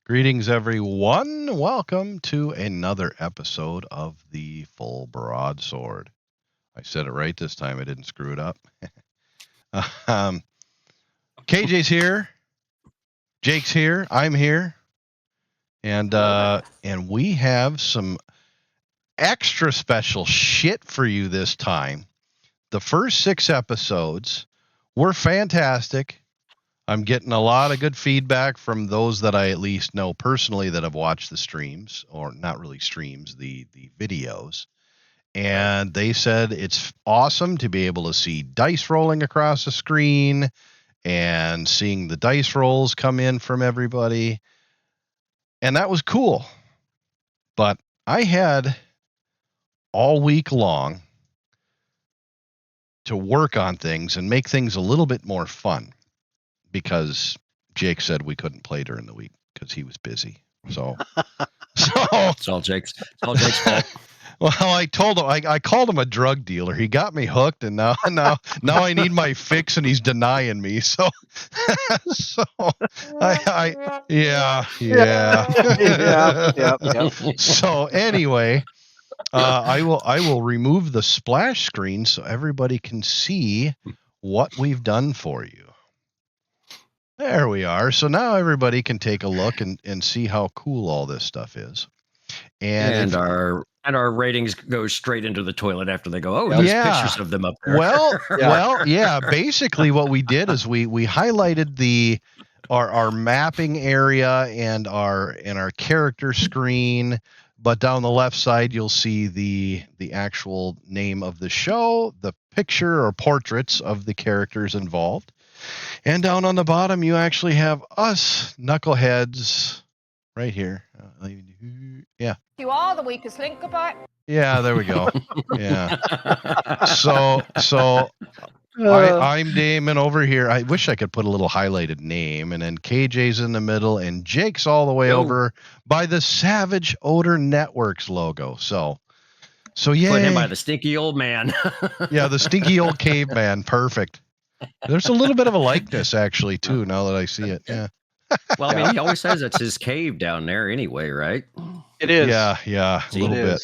Greetings, everyone. Welcome to another episode of the Full Broadsword. I said it right this time. I didn't screw it up. KJ's here. Jake's here. I'm here. And we have some extra special shit for you this time. The first 6 episodes were fantastic. I'm getting a lot of good feedback from those that I at least know personally that have watched the streams, or not really streams, the videos. And they said it's awesome to be able to see dice rolling across the screen and seeing the dice rolls come in from everybody. And that was cool. But I had all week long to work on things and make things a little bit more fun, because Jake said we couldn't play during the week because he was busy. So it's all Jake's fault. Well, I told him, I called him a drug dealer. He got me hooked, and now I need my fix, and he's denying me. So, yeah. So anyway, I will remove the splash screen so everybody can see what we've done for you. There we are. So now everybody can take a look and see how cool all this stuff is. And our ratings go straight into the toilet after they go, there's pictures of them up there. Well, basically what we did is we highlighted our mapping area and our character screen, but down the left side you'll see the actual name of the show, the picture or portraits of the characters involved. And down on the bottom, you actually have us knuckleheads right here. Yeah. You are the weakest link. Goodbye. Yeah, there we go. Yeah. So I'm Damon over here. I wish I could put a little highlighted name, and then KJ's in the middle, and Jake's all the way over by the Savage Odor Networks logo. So yeah. Put him by the stinky old man. Yeah, the stinky old caveman. Perfect. There's a little bit of a likeness, actually, too, now that I see it. Yeah. Well, I mean, he always says it's his cave down there anyway, right? It is. Yeah, a little bit.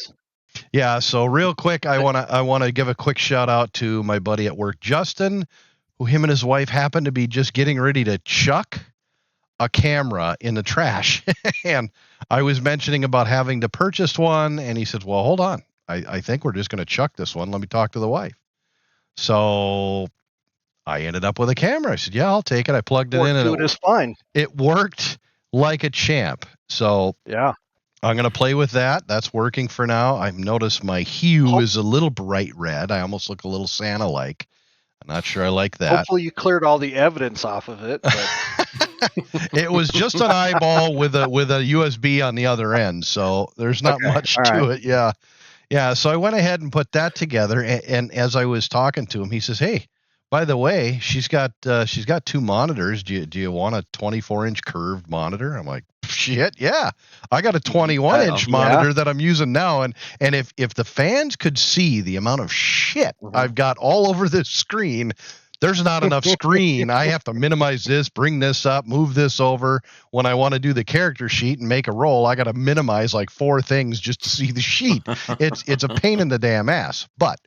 Yeah, so real quick, I want to give a quick shout out to my buddy at work, Justin, who him and his wife happened to be just getting ready to chuck a camera in the trash. And I was mentioning about having to purchase one, and he said, well, hold on. I think we're just going to chuck this one. Let me talk to the wife. So I ended up with a camera. I said, yeah, I'll take it. I plugged it in, and it is fine. It worked like a champ. So yeah, I'm going to play with that. That's working for now. I've noticed my hue is a little bright red. I almost look a little Santa-like. I'm not sure I like that. Hopefully you cleared all the evidence off of it. But it was just an eyeball with a USB on the other end. So there's not much to it. Yeah. Yeah. So I went ahead and put that together. And as I was talking to him, he says, hey, by the way, she's got 2 monitors. Do you want a 24-inch curved monitor? I'm like, shit, yeah. I got a 21-inch monitor that I'm using now. And if the fans could see the amount of shit I've got all over this screen, there's not enough screen. I have to minimize this, bring this up, move this over. When I want to do the character sheet and make a roll, I got to minimize like 4 things just to see the sheet. It's a pain in the damn ass. But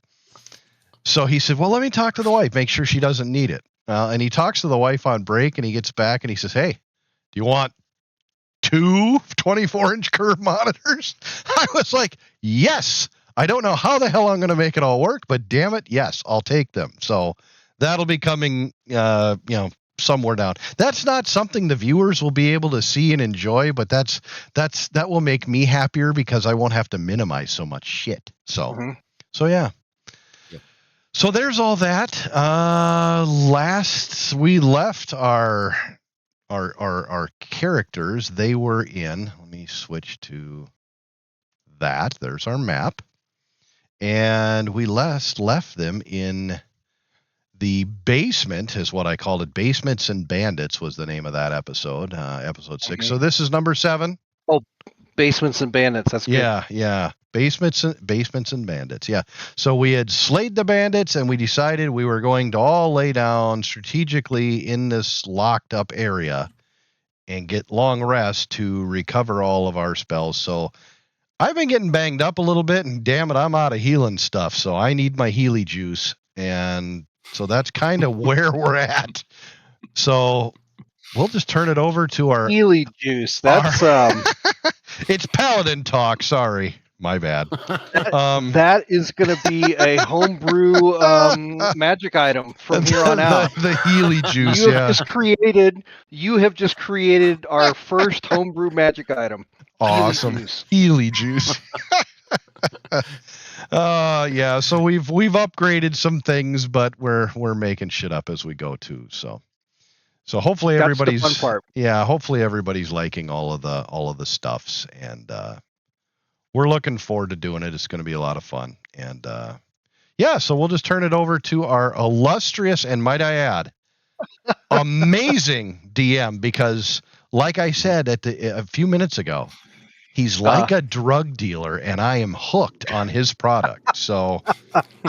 so he said, well, let me talk to the wife, make sure she doesn't need it. And he talks to the wife on break, and he gets back and he says, hey, do you want 2 24-inch curved monitors? I was like, yes. I don't know how the hell I'm going to make it all work, but damn it, yes, I'll take them. So that'll be coming, somewhere down. That's not something the viewers will be able to see and enjoy, but that will make me happier because I won't have to minimize so much shit. So, so yeah. So there's all that. Last we left our characters, they were in. Let me switch to that. There's our map, and we left them in the basement, is what I called it. Basements and Bandits was the name of that episode, episode 6. So this is number 7. Oh, Basements and Bandits. That's good. Yeah. Basements and Bandits. Yeah. So we had slayed the bandits, and we decided we were going to all lay down strategically in this locked up area and get long rest to recover all of our spells. So I've been getting banged up a little bit, and damn it, I'm out of healing stuff. So I need my Healie juice, and so that's kind of where we're at. So we'll just turn it over to our Healie juice. That's it's paladin talk. Sorry, my bad. that is going to be a homebrew magic item from here on out. The Healie juice. You have just created our first homebrew magic item. Awesome. Healie juice. Yeah, so we've upgraded some things, but we're making shit up as we go too. So hopefully everybody's the fun part. Yeah, hopefully everybody's liking all of the stuffs, and we're looking forward to doing it. It's going to be a lot of fun. And yeah, so we'll just turn it over to our illustrious, and might I add, amazing DM, because like I said a few minutes ago, he's like a drug dealer, and I am hooked on his product. So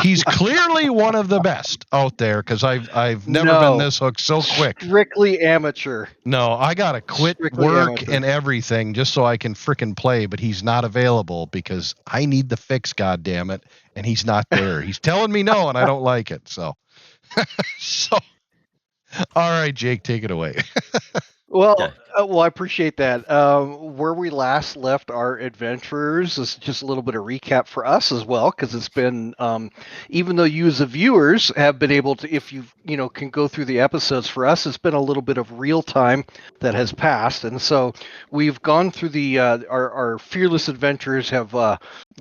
he's clearly one of the best out there, because I've never been this hooked so quick. Strictly amateur. No, I gotta quit work and everything just so I can frickin' play, but he's not available because I need the fix, goddammit, and he's not there. He's telling me no, and I don't like it. So, all right, Jake, take it away. Well, I appreciate that. Where we last left our adventurers is just a little bit of recap for us as well, because it's been, even though you as the viewers have been able to, if you can go through the episodes, for us, it's been a little bit of real time that has passed, and so we've gone through the our fearless adventurers have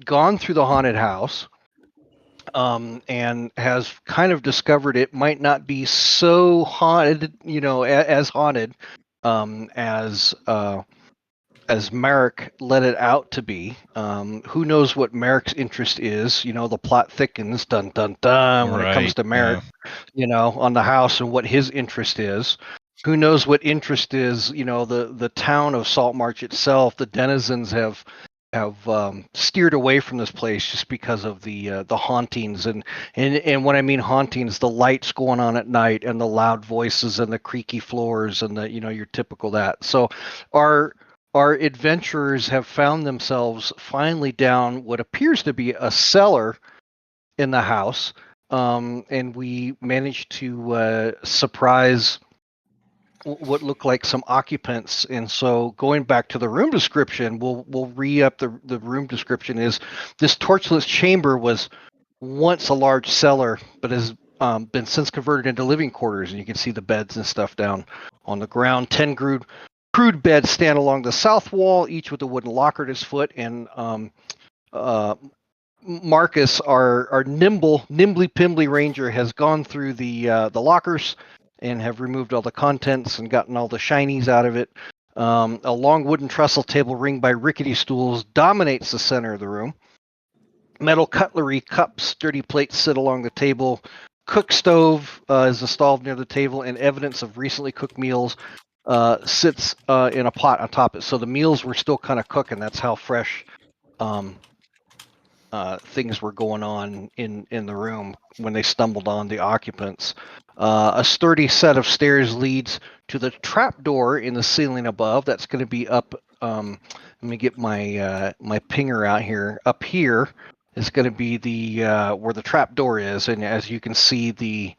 gone through the haunted house. And has kind of discovered it might not be so haunted, as haunted as Merrick let it out to be. Who knows what Merrick's interest is? The plot thickens, dun dun dun, when it comes to Merrick, on the house, and what his interest is. Who knows what interest is? The town of Saltmarsh itself, the denizens have steered away from this place just because of the hauntings, and when I mean hauntings, the lights going on at night and the loud voices and the creaky floors and the your typical that. So our adventurers have found themselves finally down what appears to be a cellar in the house, and we managed to surprise what looked like some occupants. And so going back to the room description, we'll re-up the room description. Is this torchless chamber was once a large cellar, but has been since converted into living quarters, and you can see the beds and stuff down on the ground. 10 crude beds stand along the south wall, each with a wooden locker at its foot, and Marcus, our nimbly pimbly ranger, has gone through the lockers and have removed all the contents and gotten all the shinies out of it. A long wooden trestle table ringed by rickety stools dominates the center of the room. Metal cutlery, cups, dirty plates sit along the table. Cook stove is installed near the table, and evidence of recently cooked meals sits in a pot on top of it. So the meals were still kind of cooking. That's how fresh things were going on in the room when they stumbled on the occupants. A sturdy set of stairs leads to the trapdoor in the ceiling above. That's going to be up. Let me get my my pinger out here. Up here is going to be the where the trapdoor is, and as you can see, the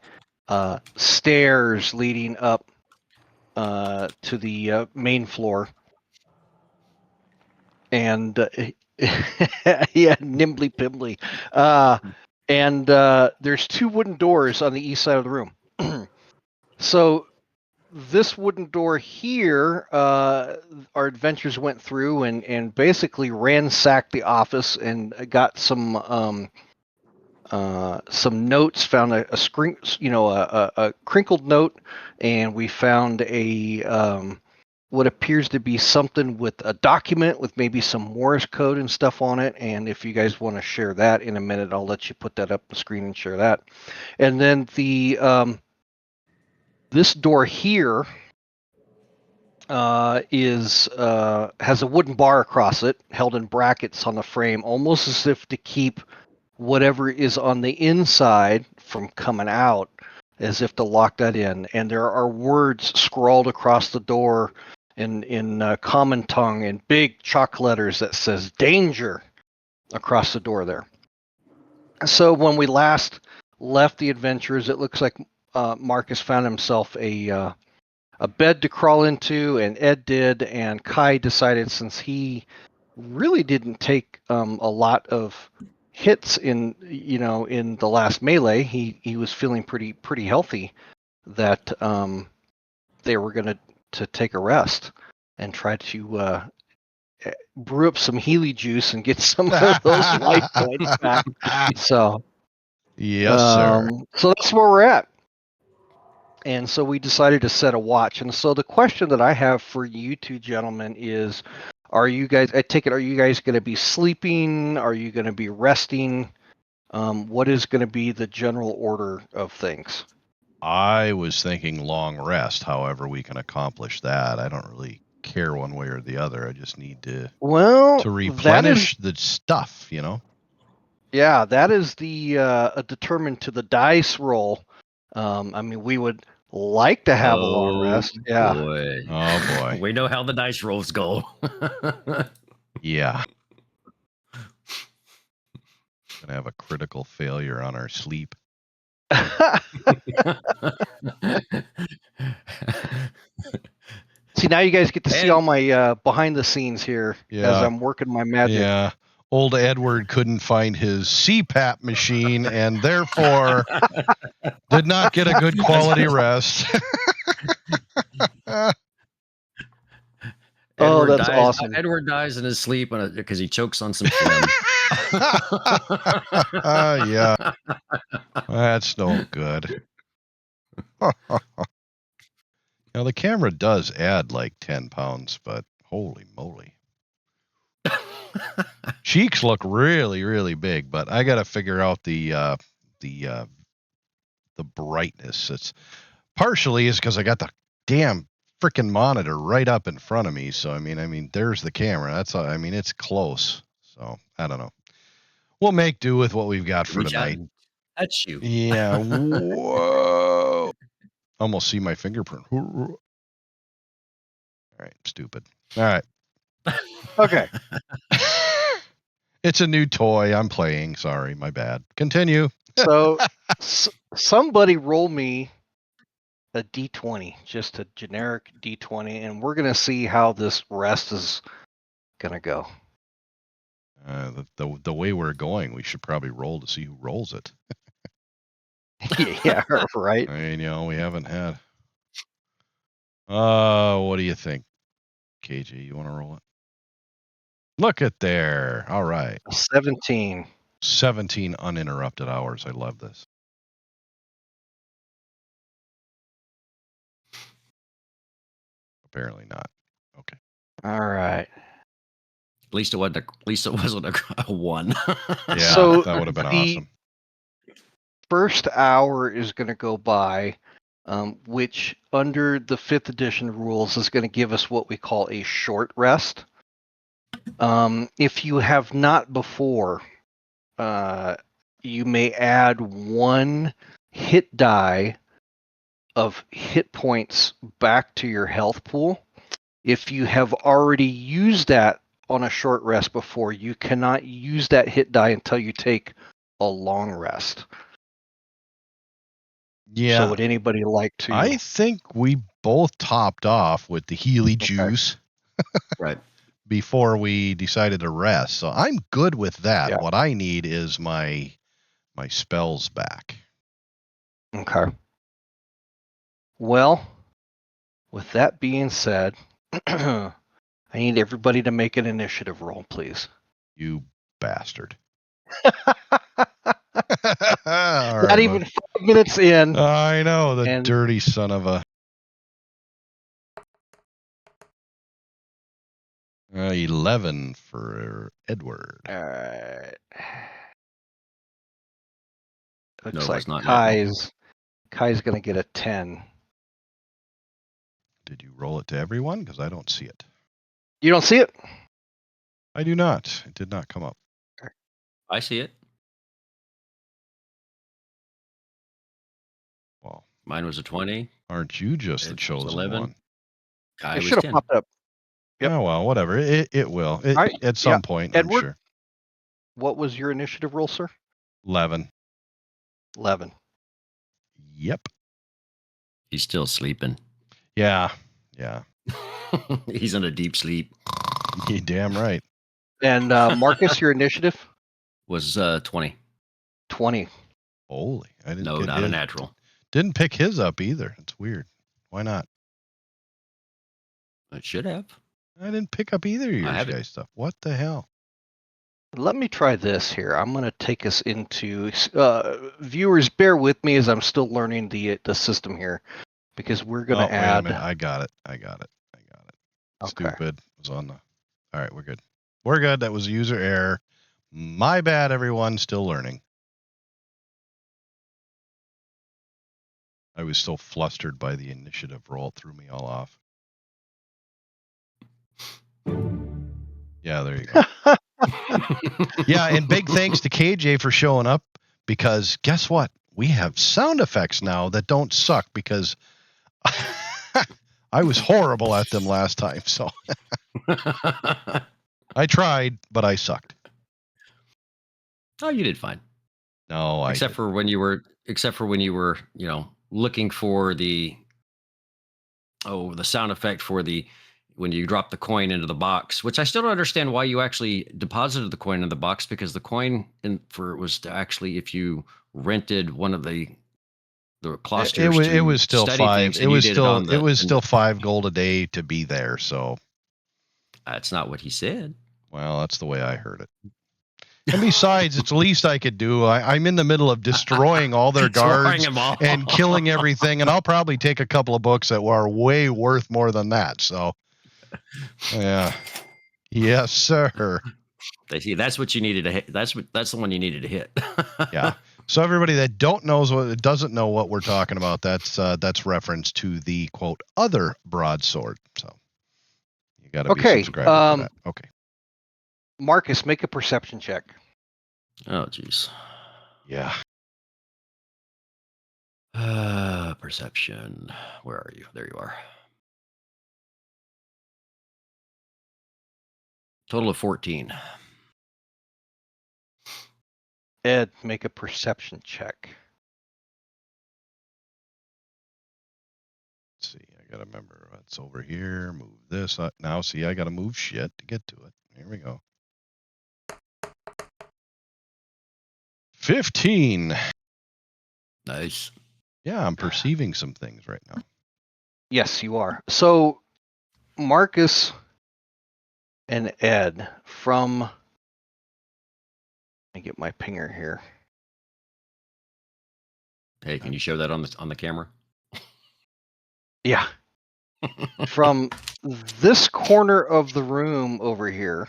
stairs leading up to the main floor. And yeah, nimbly pimbly. And there's 2 wooden doors on the east side of the room. So this wooden door here, our adventurers went through and basically ransacked the office and got some notes. Found a crinkled note, and we found a what appears to be something with a document with maybe some Morse code and stuff on it. And if you guys want to share that in a minute, I'll let you put that up the screen and share that. And then the this door here has a wooden bar across it, held in brackets on the frame, almost as if to keep whatever is on the inside from coming out, as if to lock that in. And there are words scrawled across the door, in common tongue in big chalk letters that says "Danger" across the door there. So when we last left the adventurers, it looks like Marcus found himself a bed to crawl into, and Ed did, and Kai decided, since he really didn't take a lot of hits in the last melee, he was feeling pretty healthy, that they were going to take a rest and try to brew up some Healie juice and get some of those life points back. So yes, sir. So that's where we're at. And so we decided to set a watch. And so the question that I have for you two gentlemen is, are you guys going to be sleeping? Are you going to be resting? What is going to be the general order of things? I was thinking long rest. However we can accomplish that, I don't really care one way or the other. I just need to replenish the stuff, Yeah, that is the determined to the dice roll. I mean, we would like to have a long rest. Yeah. Boy. Oh boy. We know how the dice rolls go. Yeah. Gonna have a critical failure on our sleep. See, now you guys get to see all my behind the scenes here as I'm working my magic. Yeah. Old Edward couldn't find his CPAP machine and therefore did not get a good quality rest. That's awesome. Edward dies in his sleep because he chokes on some phlegm. Yeah. That's no good. Now, the camera does add like 10 pounds, but holy moly. Cheeks look really, really big, but I got to figure out the brightness. It's partially is because I got the damn freaking monitor right up in front of me. So, I mean, there's the camera. That's all. I mean, it's close. So, I don't know. We'll make do with what we've got for tonight. That's you. Yeah. Whoa. Almost see my fingerprint. All right. Stupid. All right. Okay. It's a new toy I'm playing. Sorry, my bad. Continue. So somebody roll me a D20, just a generic D20, and we're going to see how this rest is going to go. The way we're going, we should probably roll to see who rolls it. Yeah, right. I mean, we haven't had. What do you think, KJ? You want to roll it? Look at there. All right. 17. 17 uninterrupted hours. I love this. Apparently not. Okay. All right. At least it wasn't a 1. Yeah, so that would have been awesome. First hour is going to go by, which under the 5th edition rules is going to give us what we call a short rest. If you have not before, you may add 1 hit die of hit points back to your health pool. If you have already used that on a short rest before, you cannot use that hit die until you take a long rest. Yeah. So would anybody like to? I think we both topped off with the Healie juice. Right. Before we decided to rest. So I'm good with that. Yeah. What I need is my spells back. Okay. Well, with that being said, I need everybody to make an initiative roll, please. You bastard. Not even 5 minutes in. I know, the dirty son of a... 11 for Edward. All right. Looks like not Kai's going to get a 10. Did you roll it to everyone? Because I don't see it. You don't see it? I do not. It did not come up. I see it. Well, mine was a 20. Aren't you just the chosen 11. one? It should have popped up. Yep. Oh well, whatever. It will. At some point, Edward, I'm sure. What was your initiative roll, sir? 11. 11. Yep. He's still sleeping. Yeah. He's in a deep sleep. You damn right. And Marcus, your initiative was 20. 20. Holy! I didn't. No, not a natural. Didn't pick his up either. It's weird. Why not? It should have. I didn't pick up either of your guys' stuff. What the hell? Let me try this here. I'm going to take us into viewers. Bear with me as I'm still learning the system here, because we're going to add. Wait a minute. I got it. Okay. Stupid was on the. All right, we're good. We're good. That was a user error. My bad, everyone. Still learning. I was so flustered by the initiative roll. It threw me all off. Yeah, there you go. Yeah, and big thanks to KJ for showing up, because guess what? We have sound effects now that don't suck, because I was horrible at them last time. So I tried, but I sucked. Oh, you did fine. No, except for when you were, looking for the sound effect for when you drop the coin into the box, which I still don't understand why you actually deposited the coin in the box, because the coin was to actually, if you rented one of the clusters, it was still 5. It was still 5 gold a day to be there. So that's not what he said. Well, that's the way I heard it. And besides, it's the least I could do. I'm in the middle of destroying all their guards and killing everything, and I'll probably take a couple of books that are way worth more than that. So, yeah, yes, sir. That's what you needed to hit. That's the one you needed to hit. Yeah. So everybody that doesn't know what we're talking about, that's reference to the quote other broadsword. So you got to be subscribed to that. Okay. Marcus, make a perception check. Oh, jeez. Yeah. Perception. Where are you? There you are. Total of 14. Ed, make a perception check. Let's see. I got to remember what's over here. Move this up. Now, see, I got to move shit to get to it. Here we go. 15. Nice. Yeah, I'm perceiving some things right now. Yes, you are. So, Marcus and Ed from... Let me get my pinger here. Hey, can you show that on the camera? Yeah. From this corner of the room over here,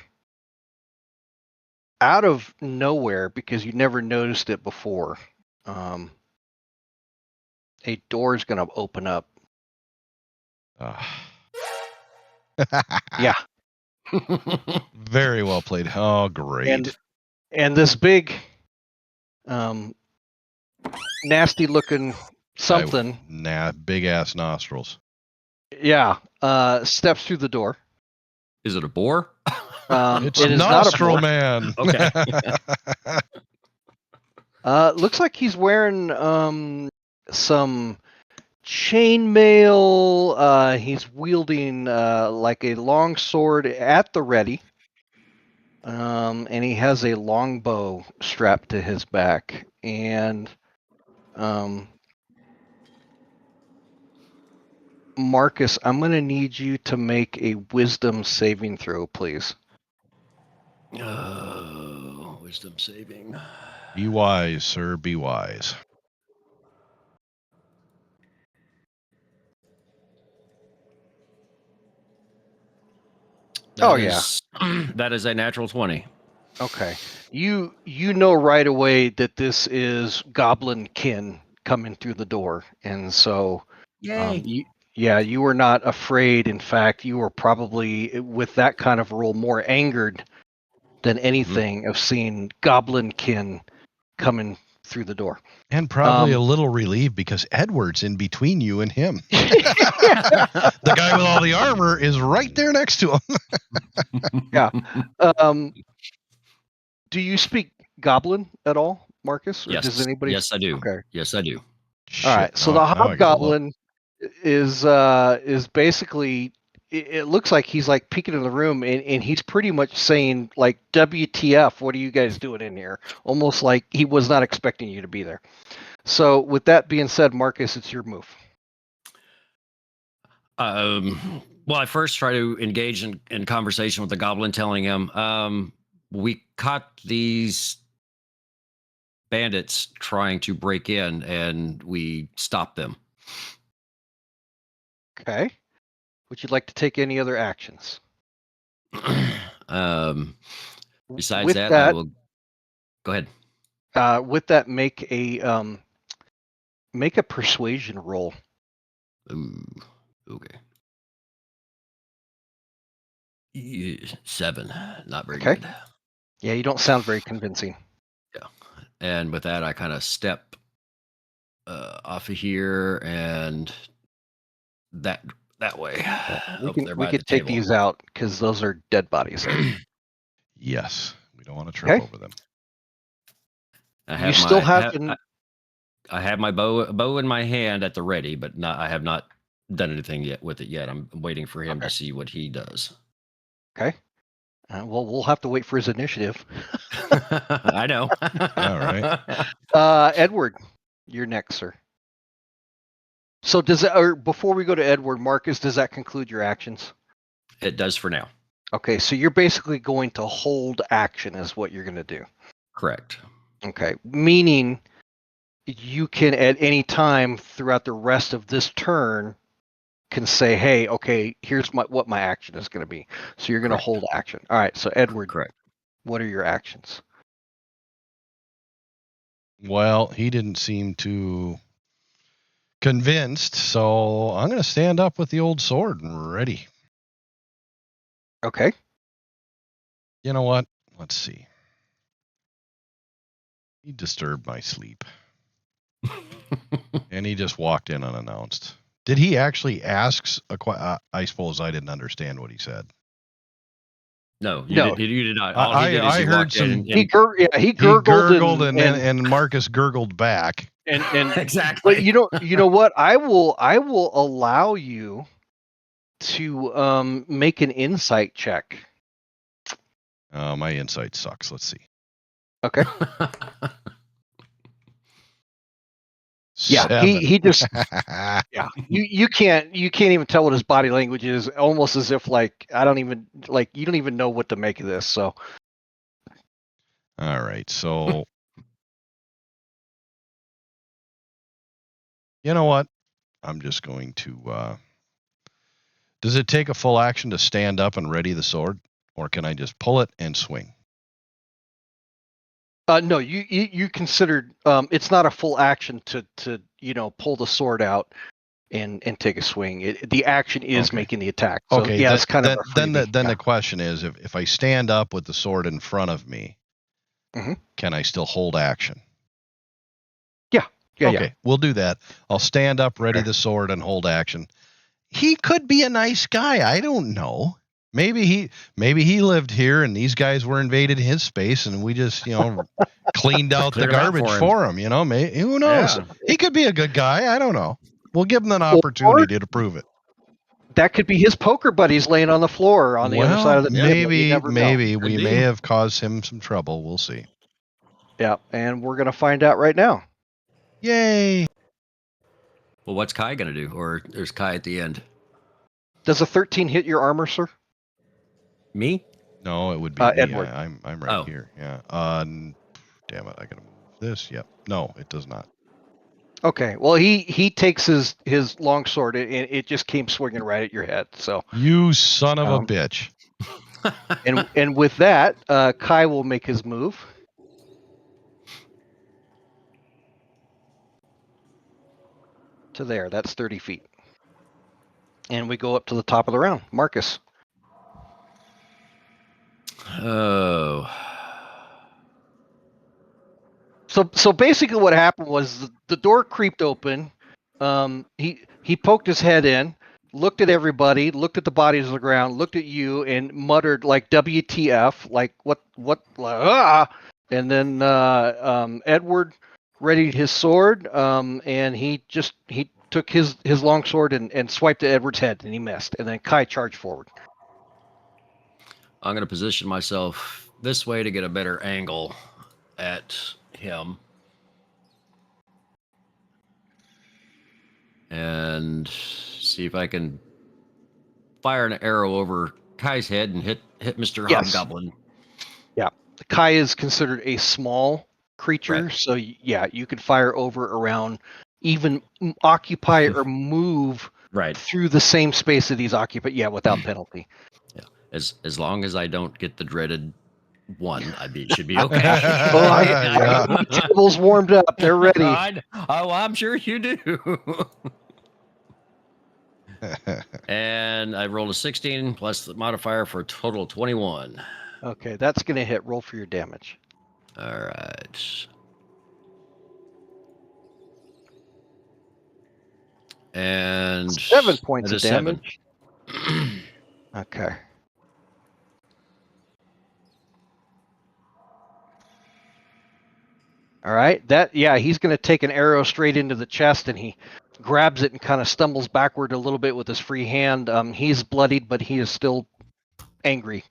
out of nowhere, because you never noticed it before, a door is going to open up. Yeah. Very well played. Oh, great. And this big, nasty looking something. Big ass nostrils. Yeah. Steps through the door. Is it a boar? It's Nostril Man. Okay. Looks like he's wearing some chainmail. He's wielding like a long sword at the ready. And he has a long bow strapped to his back. And Marcus, I'm going to need you to make a wisdom saving throw, please. Wisdom saving. Be wise, sir. Be wise. That is a natural 20. Okay. You know right away that this is goblin kin coming through the door, and so you were not afraid. In fact, you were probably, with that kind of roll, more angered than anything of seeing goblin kin coming through the door. And probably a little relieved because Edward's in between you and him. The guy with all the armor is right there next to him. Yeah. Do you speak Goblin at all, Marcus? Or Yes. does anybody? Yes, I do. Okay. Yes, I do. All right. So the Hobgoblin is basically. It looks like he's like peeking in the room, and he's pretty much saying like, "WTF? What are you guys doing in here?" Almost like he was not expecting you to be there. So, with that being said, Marcus, it's your move. Well, I first try to engage in conversation with the goblin, telling him, we caught these bandits trying to break in, and we stopped them. Okay. Would you like to take any other actions? Besides with that, I will go ahead. With that, make a persuasion roll. Ooh, okay. 7, not very good. Yeah, you don't sound very convincing. Yeah, and with that, I kind of step off of here and that way. We could take these out because those are dead bodies. Yes, we don't want to trip over them. I have my bow in my hand at the ready, but I have not done anything yet with it yet. I'm waiting for him to see what he does. Okay. Well, we'll have to wait for his initiative. I know. All right. Edward, you're next, sir. So before we go to Edward, Marcus, does that conclude your actions? It does for now. Okay, so you're basically going to hold action is what you're going to do. Correct. Okay, meaning you can at any time throughout the rest of this turn can say, hey, okay, here's what my action is going to be. So you're going to hold action. All right, so Edward, correct. What are your actions? Well, he didn't seem too convinced, so I'm going to stand up with the old sword and ready. Okay. You know what? Let's see. He disturbed my sleep. And he just walked in unannounced. Did he actually ask I suppose I didn't understand what he said. No, you did not. All he did is I heard some. He gurgled and Marcus gurgled back. And exactly. But you know what? I will allow you to make an insight check. My insight sucks. Let's see. Okay. Yeah, he just yeah. You can't even tell what his body language is. Almost as if like you don't even know what to make of this. So. All right, so you know what? I'm just going to. Does it take a full action to stand up and ready the sword, or can I just pull it and swing? No, you considered it's not a full action to pull the sword out and take a swing. The action is making the attack. So, okay, yeah, it's kind of then the question is if I stand up with the sword in front of me, can I still hold action? Yeah. Okay, we'll do that. I'll stand up, ready the sword, and hold action. He could be a nice guy. I don't know. Maybe he lived here and these guys were invaded his space and we just, cleaned out the garbage for him, who knows? Yeah. He could be a good guy. I don't know. We'll give him an opportunity to prove it. That could be his poker buddies laying on the floor on the other side of the table. Maybe we may have caused him some trouble. We'll see. Yeah, and we're going to find out right now. Yay. Well, what's Kai going to do? Or there's Kai at the end. Does a 13 hit your armor, sir? Me? No, it would be me. Edward. I'm right here. Yeah. Damn it! I gotta move this. Yep. No, it does not. Okay. Well, he takes his long sword and it just came swinging right at your head. So you son of a bitch. and with that, Kai will make his move. To there. That's 30 feet. And we go up to the top of the round. Marcus. Oh. So basically, what happened was the door creeped open. He poked his head in, looked at everybody, looked at the bodies on the ground, looked at you, and muttered like "WTF?" Like what? And then Edward readied his sword, and he took his long sword and swiped at Edward's head, and he missed. And then Kai charged forward. I'm going to position myself this way to get a better angle at him. And see if I can fire an arrow over Kai's head and hit Mr. Yes. Hobgoblin. Yeah. Kai is considered a small creature, Right. so yeah, you could fire over, around, even occupy or move Right. through the same space that he's occupied. Yeah, without penalty. Yeah. As long as I don't get the dreaded one, should be okay. The table's warmed up. They're ready. I'm sure you do. And I rolled a 16 plus the modifier for a total of 21. Okay, that's going to hit. Roll for your damage. All right. And 7 points of 7. damage. Okay. All right. He's going to take an arrow straight into the chest, and he grabs it and kind of stumbles backward a little bit with his free hand. He's bloodied, but he is still angry.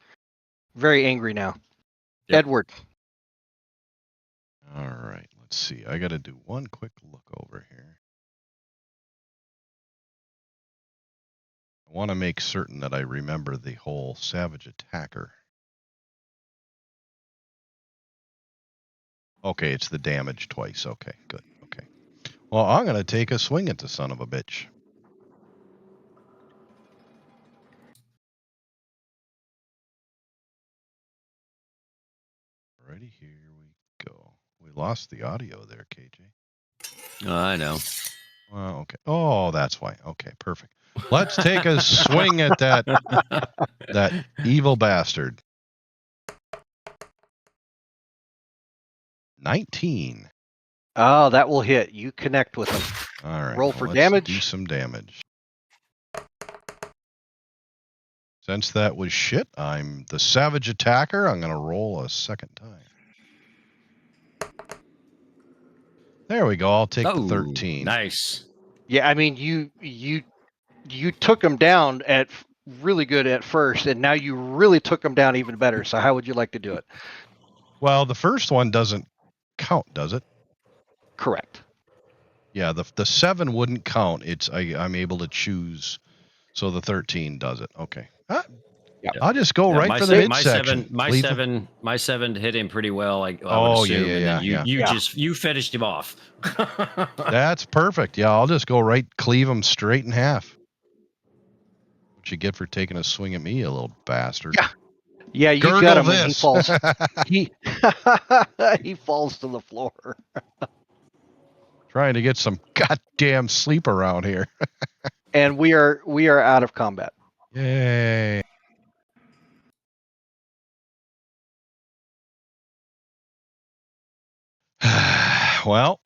Very angry now. Yep. Edward. All right. Let's see. I got to do one quick look over here. I want to make certain that I remember the whole savage attacker. Okay, it's the damage twice. Okay, good. Okay. Well, I'm going to take a swing at the son of a bitch. Alrighty, here we go. We lost the audio there, KJ. Oh, I know. Well, okay. Oh, that's why. Okay, perfect. Let's take a swing at that evil bastard. 19. Oh, that will hit. You connect with him. All right. Roll for let's damage. Do some damage. Since that was shit, I'm the savage attacker. I'm going to roll a second time. There we go. I'll take the 13. Nice. Yeah, I mean, you took him down at really good at first, and now you really took him down even better. So how would you like to do it? Well, the first one doesn't count, does it? Correct. Yeah, the 7 wouldn't count. I'm able to choose, so the 13 does it. Okay. Yeah. I'll just go right for the midsection. My 7 hit him pretty well. I would assume, you finished him off. That's perfect. Yeah, I'll just go right, cleave him straight in half. What you get for taking a swing at me, you little bastard? Yeah, you Gurgle got him. This. And he falls. He falls to the floor. Trying to get some goddamn sleep around here. And we are out of combat. Yay. Well,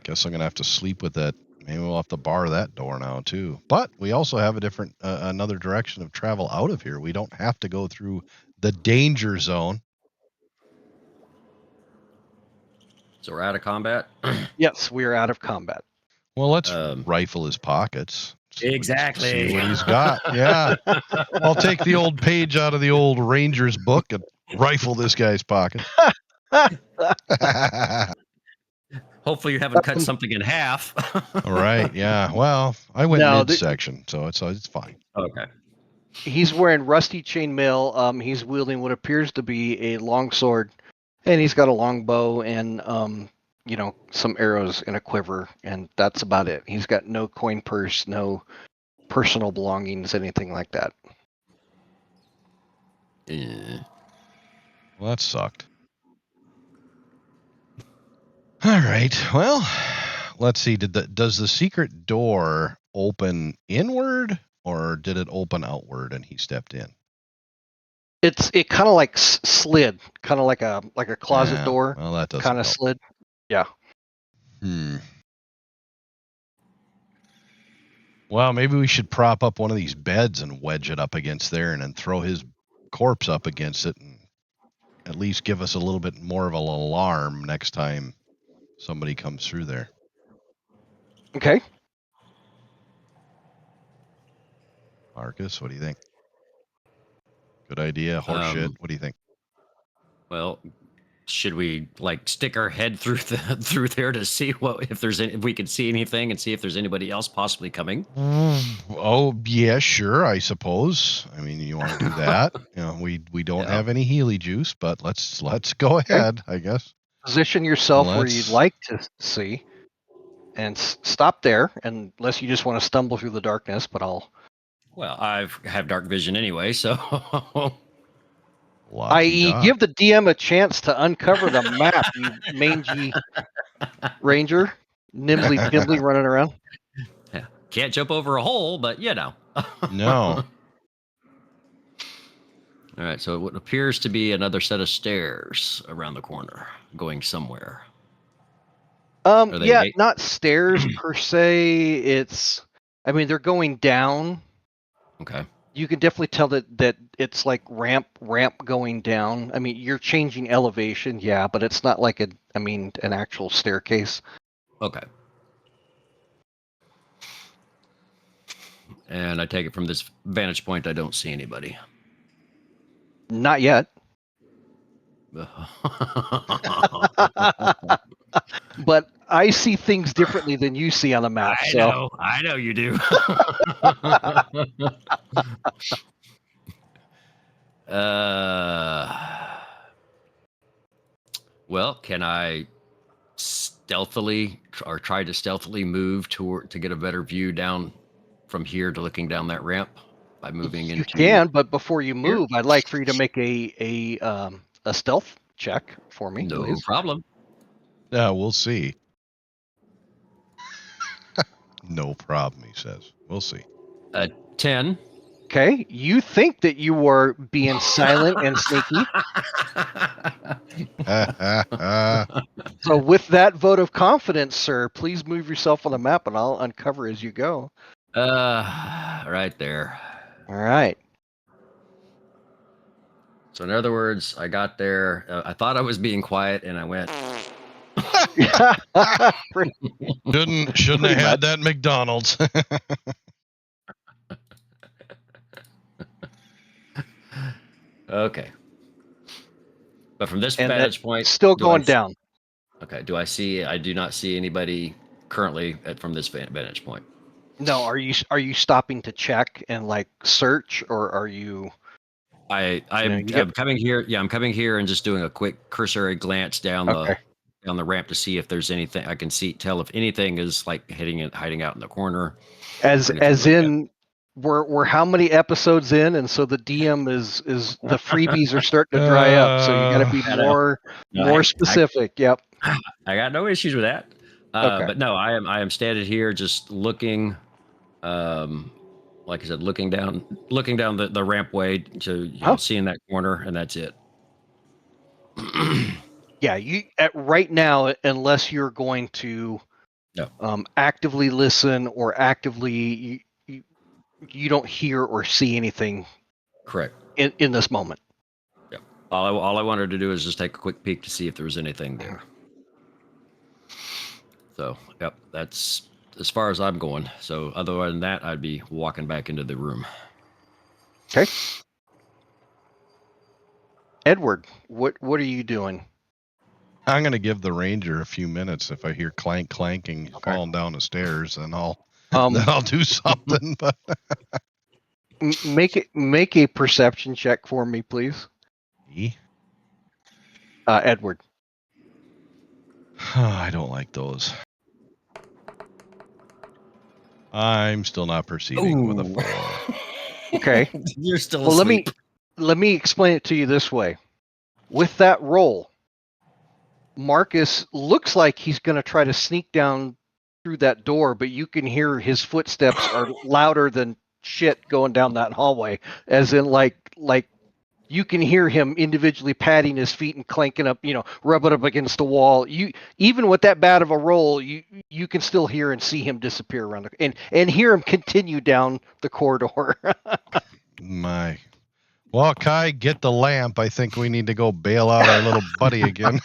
guess I'm gonna have to sleep with that. Maybe we'll have to bar that door now too. But we also have a different, another direction of travel out of here. We don't have to go through the danger zone. So we're out of combat? Yes, we are out of combat. Well, let's rifle his pockets. Exactly. See what he's got. Yeah. I'll take the old page out of the old Ranger's book and rifle this guy's pocket. Hopefully you haven't cut something in half. All right. Yeah. Well, I went midsection, so it's fine. Okay. He's wearing rusty chainmail. He's wielding what appears to be a long sword, and he's got a long bow and some arrows in a quiver, and that's about it. He's got no coin purse, no personal belongings, anything like that. Yeah. Well, that sucked. All right. Well, let's see. Does the secret door open inward, or did it open outward and he stepped in? It kind of like slid, kind of like a closet door. Well, that doesn't kind of help. slid. Yeah. Well, maybe we should prop up one of these beds and wedge it up against there and then throw his corpse up against it and at least give us a little bit more of an alarm next time somebody comes through there. Okay. Marcus, what do you think? Good idea. Horseshit. What do you think? Well, should we like stick our head through there to see if we can see anything and see if there's anybody else possibly coming? Oh yeah, sure. I suppose. I mean, you want to do that? We don't have any Healie juice, but let's go ahead. I guess. Position yourself where you'd like to see, and stop there. Unless you just want to stumble through the darkness, but I'll. Well, I have dark vision anyway, so. I.e., give the DM a chance to uncover the map, you mangy ranger, nimbly running around. Yeah. Can't jump over a hole, but No. All right, so it appears to be another set of stairs around the corner, going somewhere. Not stairs per se. They're going down. Okay. You can definitely tell that it's like ramp going down. I mean, you're changing elevation, yeah, but it's not like an actual staircase. Okay. And I take it from this vantage point, I don't see anybody. Not yet. But I see things differently than you see on the map. I know you do. Well, can I stealthily or try to stealthily move to get a better view down from here to looking down that ramp by moving into? You can, but before you move, I'd like for you to make a stealth check for me. No please. problem. Yeah, we'll see. No problem, he says. We'll see. 10. Okay, you think that you were being silent and sneaky. So with that vote of confidence, sir, please move yourself on the map and I'll uncover as you go. Right there. All right. So in other words, I got there. I thought I was being quiet and I went. Shouldn't have had that McDonald's. Okay. But from this vantage point, still going down. Okay. I do not see anybody currently from this vantage point. No. Are you stopping to check and like search, or are you? I'm coming here. Yeah, I'm coming here and just doing a quick cursory glance down the ramp to see if there's anything I can tell if anything is like hiding out in the corner. As in, we're how many episodes in, and so the DM is the freebies are starting to dry up. So you got to be more specific. Yep. I got no issues with that. But no, I am standing here just looking. Like I said, looking down the rampway to seeing that corner, and that's it. Yeah, right now, unless you're going to actively listen or actively you don't hear or see anything. Correct. In this moment. Yeah. All I wanted to do is just take a quick peek to see if there was anything there. So, yep, that's as far as I'm going. So, other than that, I'd be walking back into the room. Okay. Edward, what are you doing? I'm going to give the ranger a few minutes. If I hear clanking falling down the stairs, then I'll do something. But make a perception check for me, please. Edward. I don't like those. I'm still not perceiving with a 4. Okay. You're still asleep. Let me explain it to you this way. With that roll, Marcus looks like he's going to try to sneak down through that door, but you can hear his footsteps are louder than shit going down that hallway, as in like you can hear him individually patting his feet and clanking up, rubbing up against the wall. Even with that bad of a roll, you can still hear and see him disappear around and hear him continue down the corridor. My. Well, Kai, get the lamp. I think we need to go bail out our little buddy again.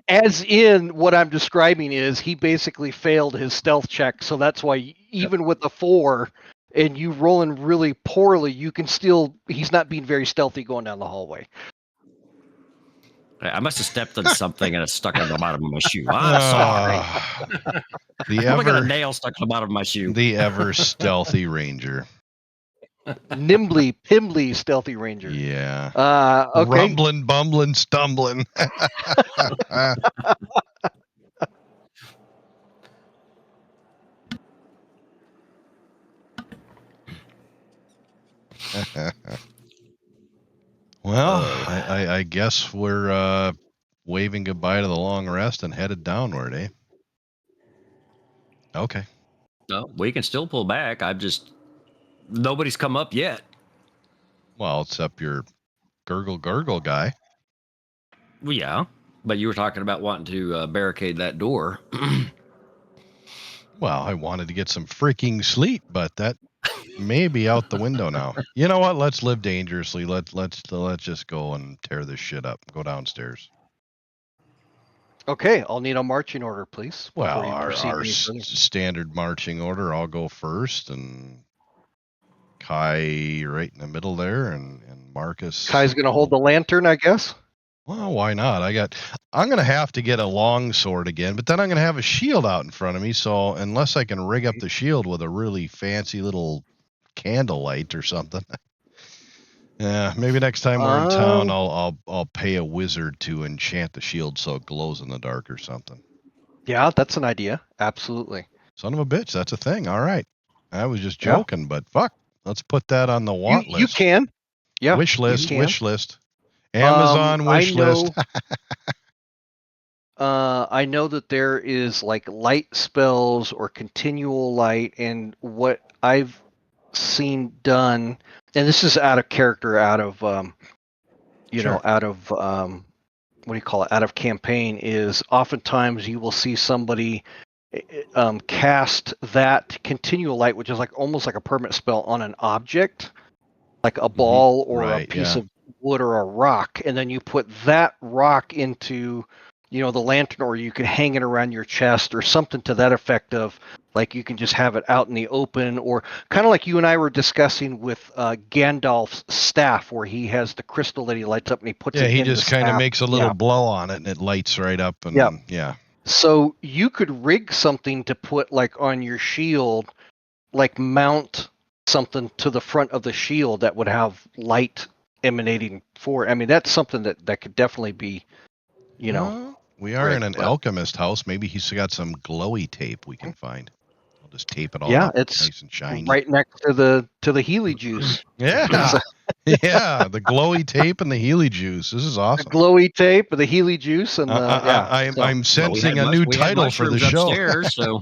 As in, what I'm describing is he basically failed his stealth check, so that's why even with the 4 and you rolling really poorly, you can still, he's not being very stealthy going down the hallway. I must have stepped on something and it stuck on the bottom of my shoe. I'm sorry. I got a nail stuck on the bottom of my shoe. The ever stealthy ranger. Nimbly, pimbly, stealthy ranger. Yeah. Okay. Rumbling, bumbling, stumbling. Well, I guess we're waving goodbye to the long rest and headed downward, eh? Okay. No, we can still pull back. Nobody's come up yet. Well, except your gurgle guy. Well, yeah, but you were talking about wanting to barricade that door. Well, I wanted to get some freaking sleep, but that may be out the window now. You know what? Let's live dangerously. Let's just go and tear this shit up. Go downstairs. Okay, I'll need a marching order, please. Well, our standard marching order. I'll go first, and Kai right in the middle there, and Marcus. Kai's gonna hold the lantern, I guess. Well, why not? I'm gonna have to get a long sword again, but then I'm gonna have a shield out in front of me. So unless I can rig up the shield with a really fancy little candlelight or something. Yeah, maybe next time we're in town, I'll pay a wizard to enchant the shield so it glows in the dark or something. Yeah, that's an idea. Absolutely. Son of a bitch, that's a thing. All right, I was just joking, but fuck, let's put that on the want list. You can. Yeah. Wish list. Amazon wish list. I know that there is like light spells or continual light, and what I've seen done, and this is out of character, out of out of what do you call it? Out of campaign, is oftentimes you will see somebody cast that continual light, which is like almost like a permanent spell on an object, like a ball or a piece of wood or a rock, and then you put that rock into the lantern, or you can hang it around your chest or something to that effect, of like you can just have it out in the open, or kind of like you and I were discussing with Gandalf's staff, where he has the crystal that he lights up and he puts it in the staff. Yeah, he just kind of makes a little blow on it and it lights right up. And yeah. So you could rig something to put like on your shield, like mount something to the front of the shield that would have light emanating forward. I mean, that's something that could definitely be, we are in an alchemist house. Maybe he's got some glowy tape we can find. I'll just tape it all up. It's nice and shiny. Right next to the Healie juice. Yeah. Yeah, the glowy tape and the Healie juice. This is awesome. The glowy tape, the Healie juice, and I'm sensing a new title for the show. Upstairs, so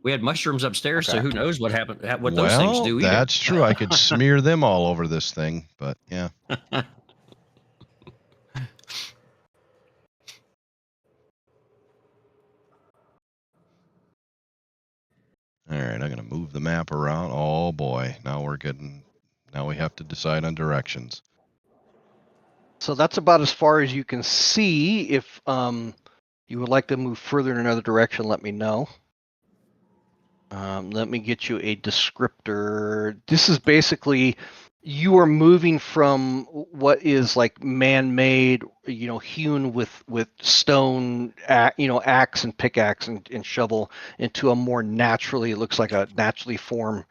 we had mushrooms upstairs, so who knows what happened? What those things do? That's true. I could smear them all over this thing, but yeah. All right, I'm going to move the map around. Oh boy, now we have to decide on directions. So that's about as far as you can see. If you would like to move further in another direction, let me know. Let me get you a descriptor. This is basically, you are moving from what is like man-made, hewn with stone, axe and pickaxe and shovel, into a more naturally, it looks like a naturally formed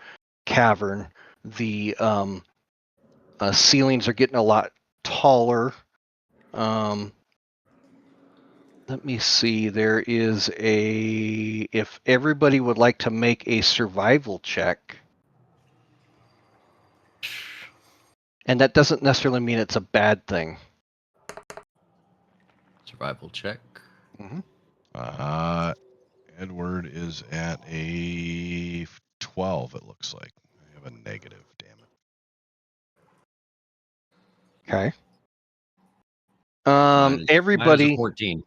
cavern. The ceilings are getting a lot taller. Let me see. There is if everybody would like to make a survival check. And that doesn't necessarily mean it's a bad thing. Survival check. Mm-hmm. Edward is at a 12, it looks like. I have a negative, damn it. Okay. Mine is Everybody. a 14.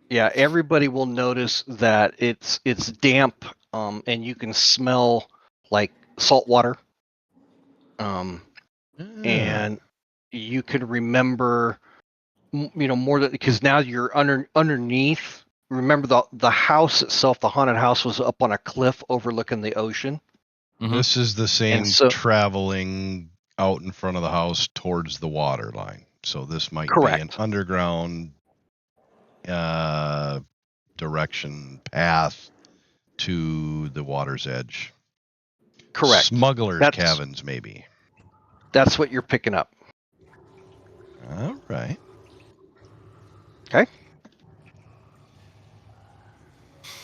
Yeah, everybody will notice that it's damp, and you can smell like salt water. And you can remember, more than because now you're underneath. Remember the house itself, the haunted house was up on a cliff overlooking the ocean. This is the same traveling out in front of the house towards the water line. So this might be an underground direction path to the water's edge. Correct. Smugglers' cabins, maybe. That's what you're picking up. All right. Okay.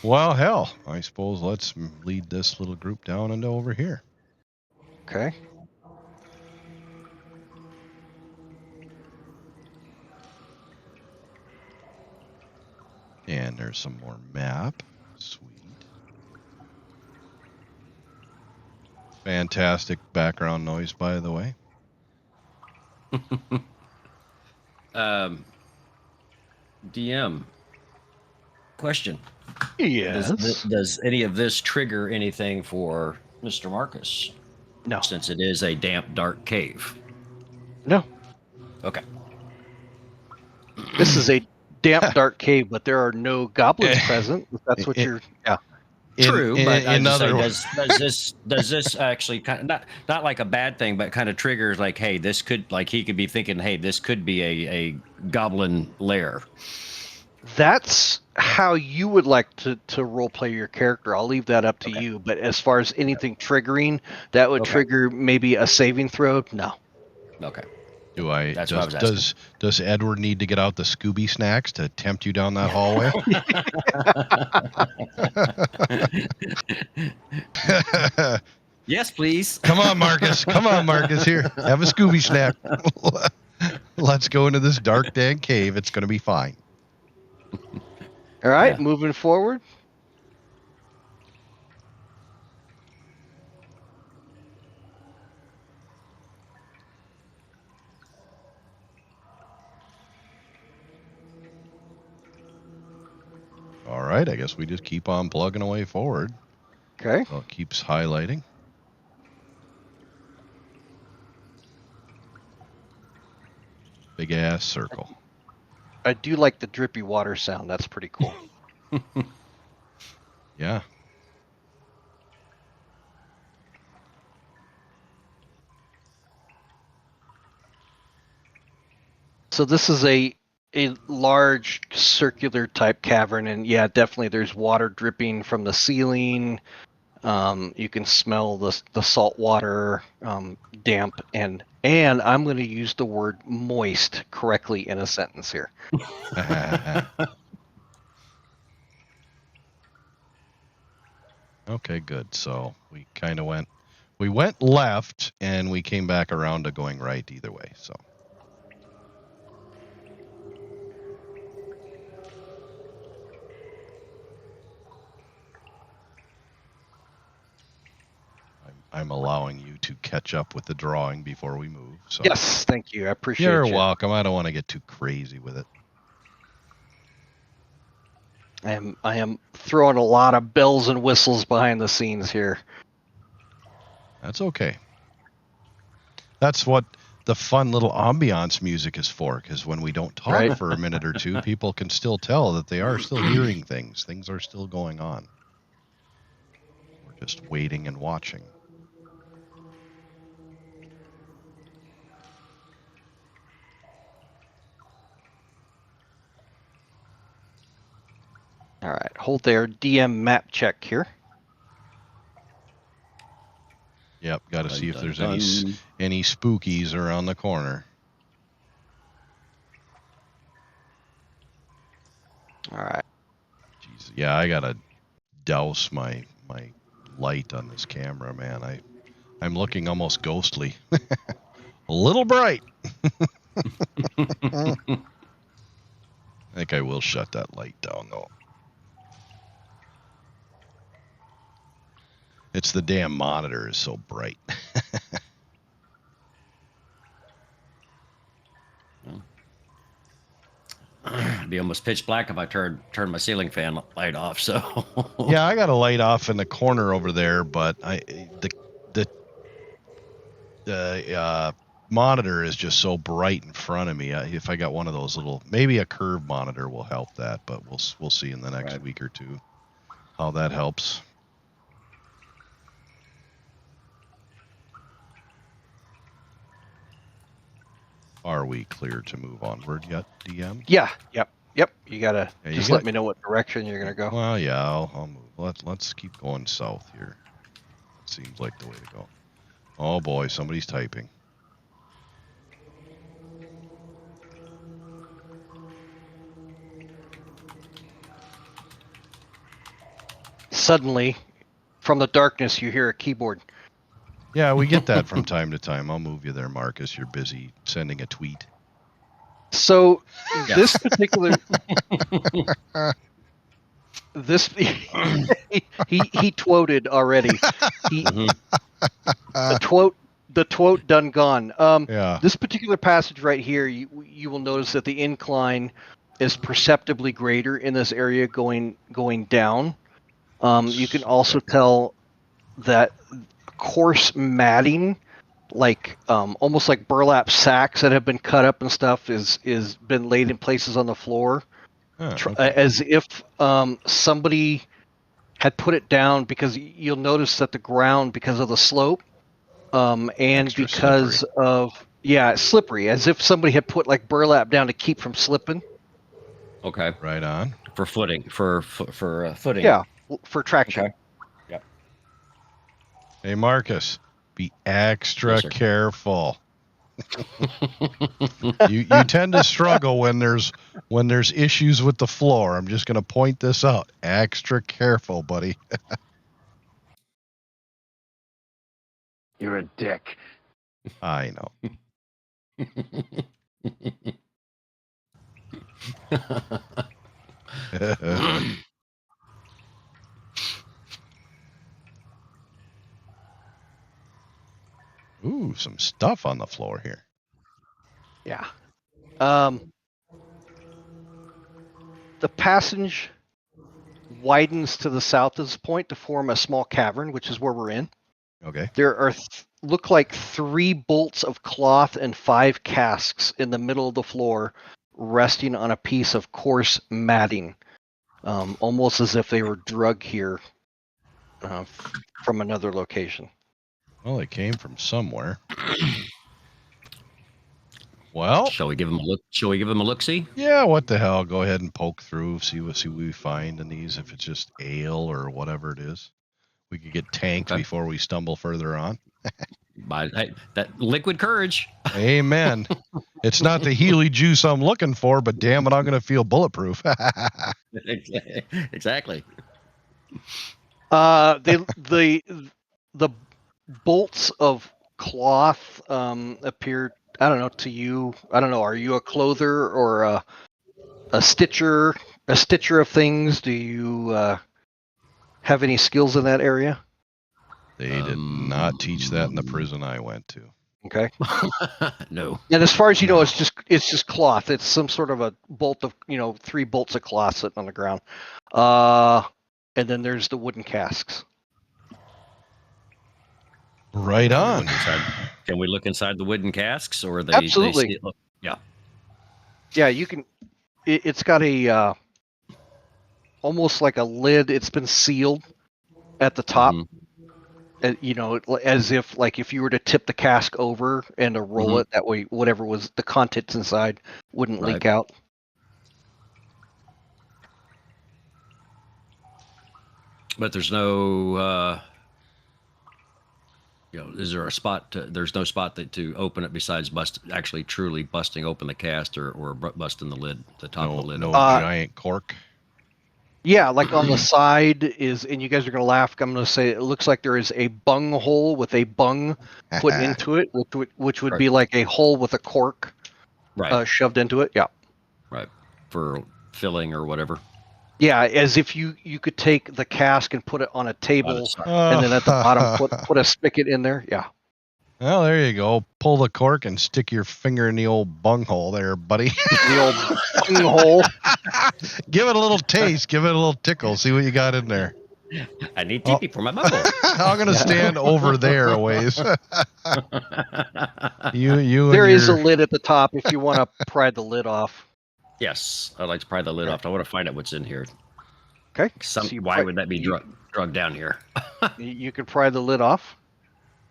Well, hell, I suppose let's lead this little group down into over here. Okay. And there's some more map. Sweet. Fantastic background noise, by the way. DM. Question. Yes. Does any of this trigger anything for Mr. Marcus? No. Since it is a damp, dark cave. No. Okay. This is a damp, dark cave, but there are no goblins present. If that's what you're. Yeah. True, but does this actually kind of not like a bad thing, but kind of triggers like, hey, this could, like, he could be thinking, hey, this could be a goblin lair. That's how you would like to role play your character. I'll leave that up to you. But as far as anything triggering, that would trigger maybe a saving throw. No. Okay. That's what I was asking. Does Edward need to get out the Scooby snacks to tempt you down that hallway? Yes, please. Come on, Marcus. Here, have a Scooby snack. Let's go into this dark, dank cave. It's going to be fine. All right, moving forward. All right, I guess we just keep on plugging away forward. Okay. So it keeps highlighting. Big ass circle. I do like the drippy water sound. That's pretty cool. Yeah. So this is a large circular type cavern, and yeah, definitely there's water dripping from the ceiling. You can smell the salt water, damp, and I'm going to use the word moist correctly in a sentence here. Okay, good. So we kind of went left and we came back around to going right either way. So. I'm allowing you to catch up with the drawing before we move. So. Yes, thank you. I appreciate it. You're welcome. I don't want to get too crazy with it. I am throwing a lot of bells and whistles behind the scenes here. That's okay. That's what the fun little ambiance music is for, because when we don't talk for a minute or two, people can still tell that they are still hearing things. Things are still going on. We're just waiting and watching. All right, hold there. DM map check here. Yep, got to see if there's any spookies around the corner. All right. Jeez, yeah, I gotta douse my light on this camera, man. I'm looking almost ghostly. A little bright. I think I will shut that light down though. It's the damn monitor is so bright. be almost pitch black if I turn my ceiling fan light off. So yeah, I got a light off in the corner over there, but the monitor is just so bright in front of me. If I got one of those little, maybe a curved monitor will help that, but we'll see in the next week or two how that helps. Are we clear to move onward yet, DM? Yeah. Yep. You gotta let me know what direction you're gonna go. Well, yeah, I'll move. Let's keep going south here. That seems like the way to go. Oh boy, somebody's typing. Suddenly, from the darkness, you hear a keyboard. Yeah, we get that from time to time. I'll move you there, Marcus. You're busy sending a tweet. So this particular he twoted already. The twote done gone. Yeah. This particular passage right here, you will notice that the incline is perceptibly greater in this area going down. You can also tell that coarse matting, like almost like burlap sacks that have been cut up and stuff, is been laid in places on the floor, as if somebody had put it down, because you'll notice that the ground, because of the slope, and extra because slippery. of it's slippery, as if somebody had put like burlap down to keep from slipping. Okay. Right on. For footing, for footing. Yeah, for traction. Okay. Yep. Hey, Marcus, be extra careful. you tend to struggle when there's issues with the floor. I'm just going to point this out. Extra careful, buddy. You're a dick. I know. Ooh, some stuff on the floor here. Yeah. The passage widens to the south at this point to form a small cavern, which is where we're in. Okay. There are look like 3 bolts of cloth and 5 casks in the middle of the floor, resting on a piece of coarse matting, almost as if they were drug here from another location. Well, it came from somewhere. Well, shall we give him a look? Shall we give him a look-see? Yeah, what the hell? Go ahead and poke through, see what we find in these. If it's just ale or whatever it is, we could get tanked before we stumble further on. By that liquid courage. Amen. It's not the Healie juice I'm looking for, but damn it, I'm going to feel bulletproof. Exactly. The bolts of cloth appear, I don't know, to you. I don't know. Are you a clother or a stitcher of things? Do you have any skills in that area? They did not teach that in the prison I went to. Okay. No. And as far as you know, it's just cloth. It's some sort of a bolt of 3 bolts of cloth sitting on the ground. And then there's the wooden casks. Right on. Can we look inside the wooden casks, or are they? Absolutely. Yeah. Yeah, you can. It's got a almost like a lid. It's been sealed at the top. Mm-hmm. As if if you were to tip the cask over and to roll it, that way whatever was the contents inside wouldn't leak out. But there's no. Is there a spot? There's no spot to open it besides actually truly busting open the cast or busting the lid, the top of the lid. No giant cork. Yeah, like on the side is, and you guys are going to laugh. I'm going to say it looks like there is a bung hole with a bung put into it, which would be like a hole with a cork shoved into it. Yeah. Right. For filling or whatever. Yeah, as if you could take the cask and put it on a table, and then at the bottom put a spigot in there. Yeah. Well, there you go. Pull the cork and stick your finger in the old bunghole there, buddy. The old bunghole. Give it a little taste. Give it a little tickle. See what you got in there. I need TP for my bubble. I'm gonna stand over there a ways. you. There and is a your... lid at the top if you want to pry the lid off. Yes, I'd like to pry the lid off. I want to find out what's in here. Okay. Why would that be drugged down here? You can pry the lid off,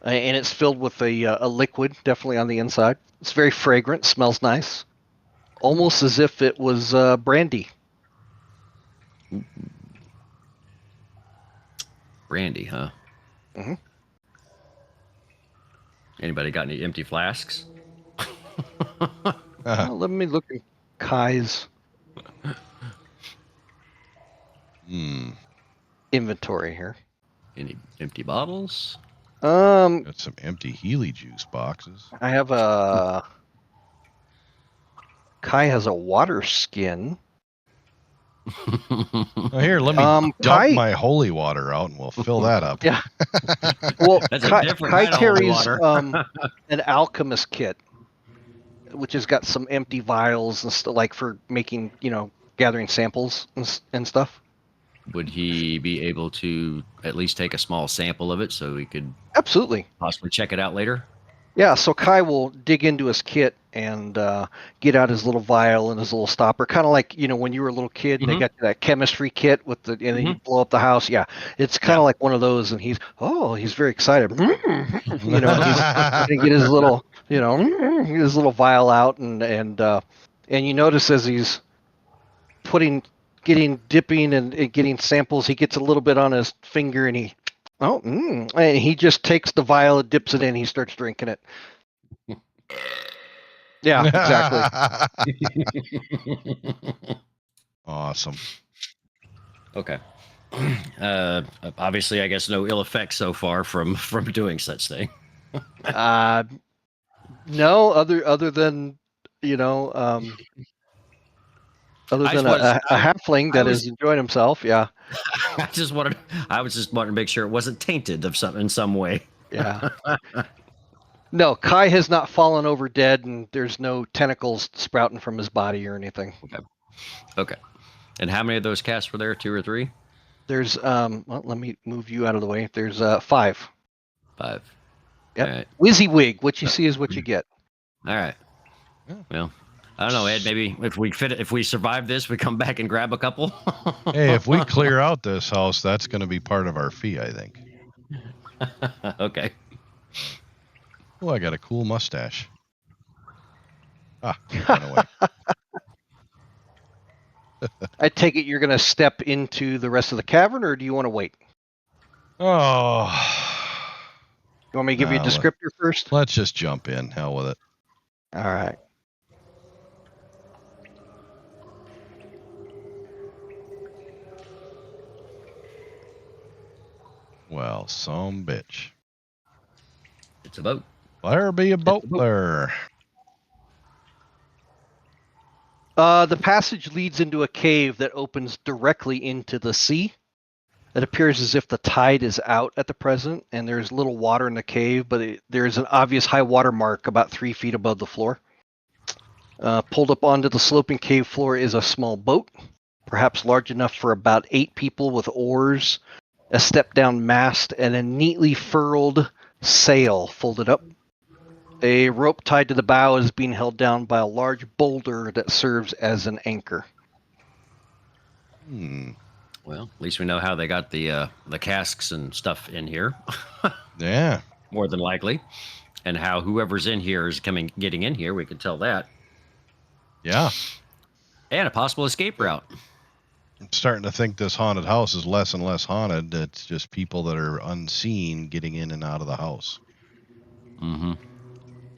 and it's filled with a liquid, definitely on the inside. It's very fragrant, smells nice, almost as if it was brandy. Brandy, huh? Mm-hmm. Anybody got any empty flasks? Well, let me look at Kai's inventory here. Any empty bottles? Got some empty Healie juice boxes. I have Kai has a water skin. Here, let me dump my holy water out, and we'll fill that up. Yeah. Well, That's Kai carries water. an alchemist kit, which has got some empty vials and stuff, like for making, gathering samples and stuff. Would he be able to at least take a small sample of it so we could Absolutely possibly check it out later? Yeah, so Kai will dig into his kit and get out his little vial and his little stopper, kind of like when you were a little kid. They got that chemistry kit with and then you blow up the house. Yeah, it's kind of like one of those, and he's very excited. He's gonna get his little his little vial out, and you notice as he's dipping and getting samples, he gets a little bit on his finger, and and he just takes the vial, dips it in, he starts drinking it. Yeah, exactly. Awesome. Okay. Obviously, I guess no ill effects so far from doing such thing. No, other than other than a halfling that is enjoying himself. Yeah. I was just wanting to make sure it wasn't tainted in some way. Yeah. No, Kai has not fallen over dead, and there's no tentacles sprouting from his body or anything. Okay. And how many of those casts were there? 2 or 3? There's well, let me move you out of the way. There's 5. 5. Yep. All right. WYSIWYG. What you see is what you get. All right. Well, I don't know, Ed. Maybe if we survive this, we come back and grab a couple. Hey, if we clear out this house, that's going to be part of our fee, I think. Okay. Oh, I got a cool mustache. Run away. I take it you're going to step into the rest of the cavern, or do you want to wait? Oh. You want me to give you a descriptor first? Let's just jump in. Hell with it. All right. Well, some bitch. It's a boat. There be a boat there. The passage leads into a cave that opens directly into the sea. It appears as if the tide is out at the present, and there's little water in the cave, but there's an obvious high water mark about 3 feet above the floor. Pulled up onto the sloping cave floor is a small boat, perhaps large enough for about 8 people, with oars, a step-down mast, and a neatly furled sail folded up. A rope tied to the bow is being held down by a large boulder that serves as an anchor. Well, at least we know how they got the casks and stuff in here. Yeah. More than likely. And how whoever's in here is getting in here, we can tell that. Yeah. And a possible escape route. I'm starting to think this haunted house is less and less haunted. It's just people that are unseen getting in and out of the house. Mm-hmm.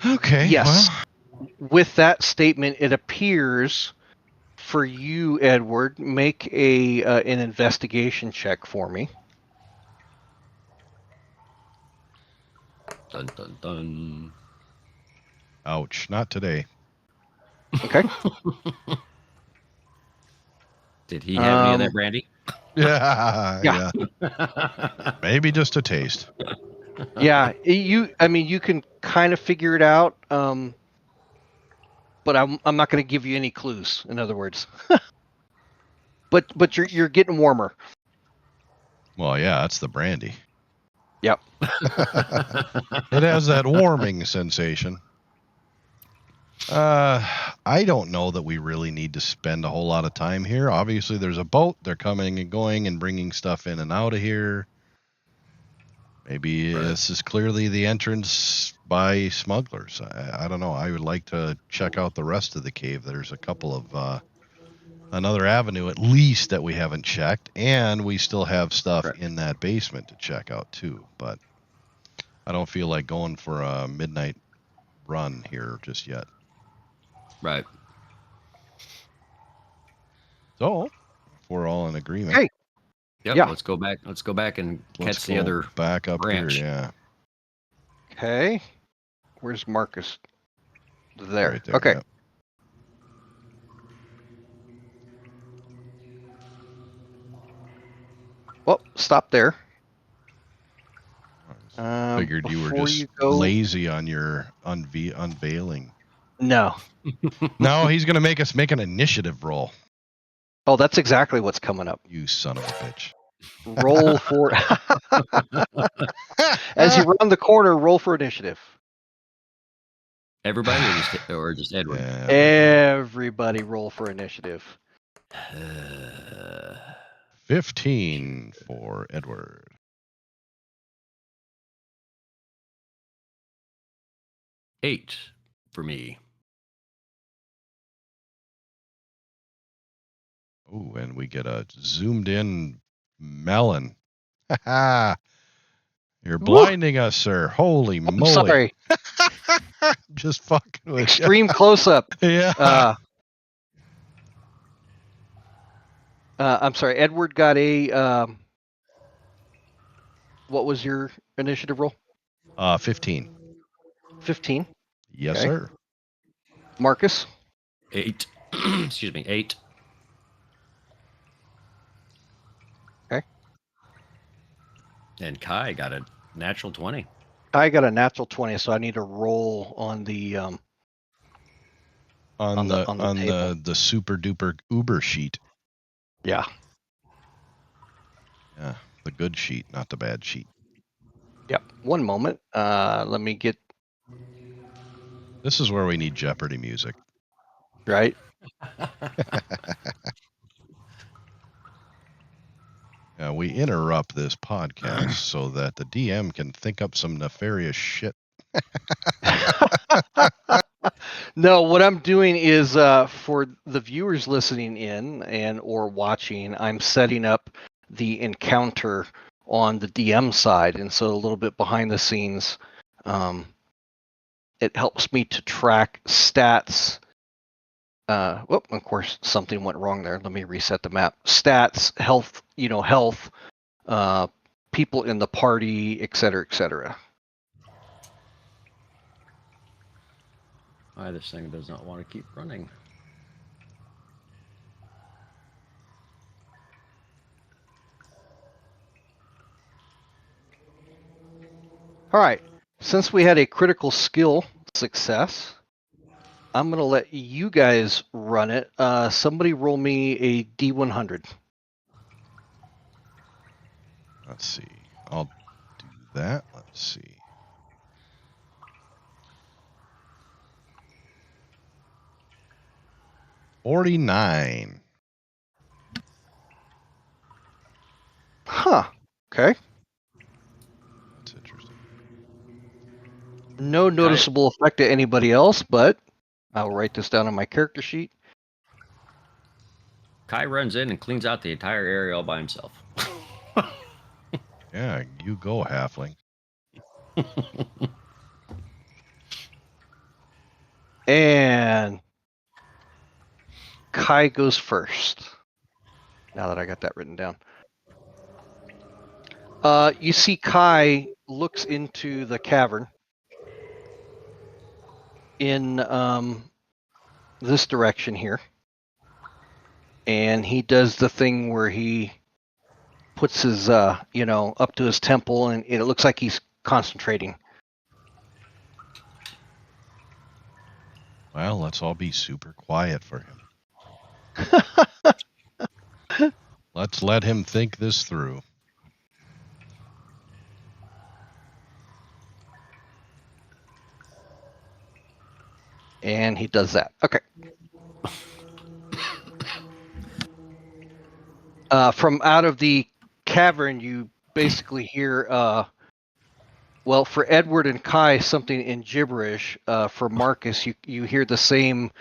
Okay. Yes. Well. With that statement, it appears for you, Edward, make an investigation check for me. Dun, dun, dun. Ouch. Not today. Okay. Did he have any of that brandy? Yeah. Maybe just a taste. Yeah, you can kind of figure it out, but I'm not going to give you any clues. In other words, but you're getting warmer. Well, yeah, that's the brandy. Yep. It has that warming sensation. I don't know that we really need to spend a whole lot of time here. Obviously, there's a boat. They're coming and going and bringing stuff in and out of here. Maybe this is clearly the entrance by smugglers. I don't know. I would like to check out the rest of the cave. There's a couple of another avenue at least that we haven't checked, and we still have stuff in that basement to check out too. But I don't feel like going for a midnight run here just yet. Right. So, if we're all in agreement. Okay. Yep. Yeah. Let's go back and Let's catch the other back up branch. here. Yeah. Okay. Where's Marcus? There. Right there. Okay. Yep. Well, stop there. Figured you were just lazy on your unveiling. No. No, he's going to make us make an initiative roll. Oh, that's exactly what's coming up. You son of a bitch. Roll for... As you round the corner, roll for initiative. Everybody or just Edward? Yeah, everybody roll for initiative. 15 for Edward. 8 for me. Oh, and we get a zoomed in melon. You're blinding us, sir. Holy moly. Sorry. Just fucking with Extreme close up. Yeah. I'm sorry. Edward got a. What was your initiative roll? 15. 15. Yes, Okay. sir. Marcus? 8. Excuse me, 8. Okay. And Kai got a natural 20. I got a natural 20, so I need to roll on the on the super duper uber sheet. Yeah. Yeah, the good sheet, not the bad sheet. Yep. One moment. Let me get. This is where we need Jeopardy music. Right. We interrupt this podcast so that the DM can think up some nefarious shit. No, what I'm doing is for the viewers listening in and or watching, I'm setting up the encounter on the DM side, and so a little bit behind the scenes, it helps me to track stats. Of course, something went wrong there. Let me reset the map. Stats, health, health, people in the party, et cetera, et cetera. Why this thing does not want to keep running. All right. Since we had a critical skill success, I'm going to let you guys run it. Somebody roll me a D100. Let's see. I'll do that. Let's see. $49. Huh. Okay. That's interesting. No noticeable effect to anybody else, but I'll write this down on my character sheet. Kai runs in and cleans out the entire area all by himself. Yeah, you go, halfling. And Kai goes first. Now that I got that written down. You see Kai looks into the cavern in this direction here. And he does the thing where he puts his, up to his temple, and it looks like he's concentrating. Well, let's all be super quiet for him. Let's let him think this through. And he does that. Okay. From out of the cavern, you basically hear, well, for Edward and Kai, something in gibberish. For Marcus, you hear the same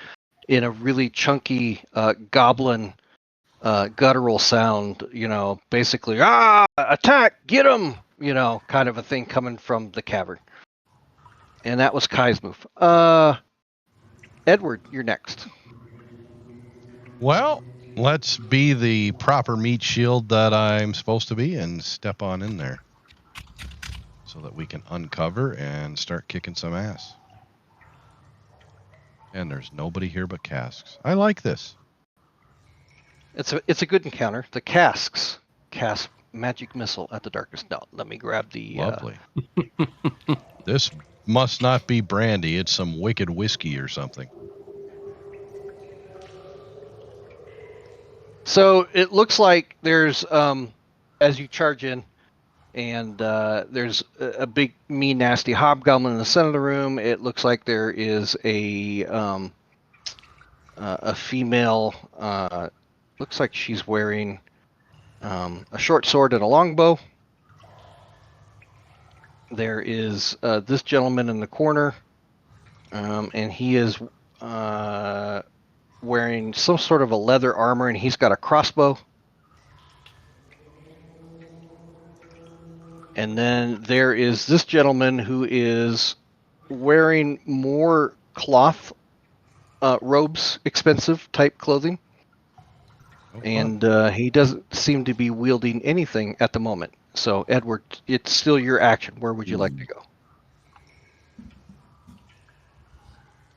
in a really chunky goblin guttural sound, basically, attack, get him, kind of a thing coming from the cavern. And that was Kai's move. Edward, you're next. Well, let's be the proper meat shield that I'm supposed to be and step on in there so that we can uncover and start kicking some ass. And there's nobody here but casks. I like this. It's a good encounter. The casks cast magic missile at the darkness. No, let me grab the. Lovely. This must not be brandy. It's some wicked whiskey or something. So it looks like there's, as you charge in, and there's a big, mean, nasty hobgoblin in the center of the room. It looks like there is a female. Looks like she's wearing a short sword and a longbow. There is this gentleman in the corner, and he is wearing some sort of a leather armor, and he's got a crossbow. And then there is this gentleman who is wearing more cloth robes, expensive type clothing. And he doesn't seem to be wielding anything at the moment. So, Edward, it's still your action. Where would you like to go?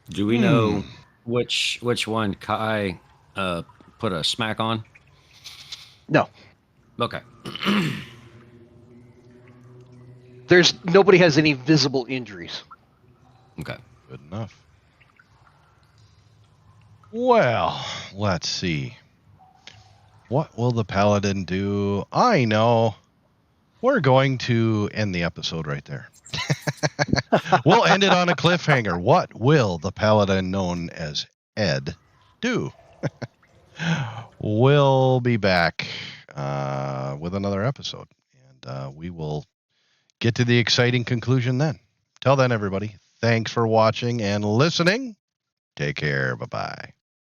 Do we know which one Kai put a smack on? No. Okay. Nobody has any visible injuries. Okay. Good enough. Well, let's see. What will the paladin do? I know. We're going to end the episode right there. We'll end it on a cliffhanger. What will the paladin known as Ed do? We'll be back with another episode, and we will get to the exciting conclusion then. Till then, everybody, thanks for watching and listening. Take care. Bye-bye.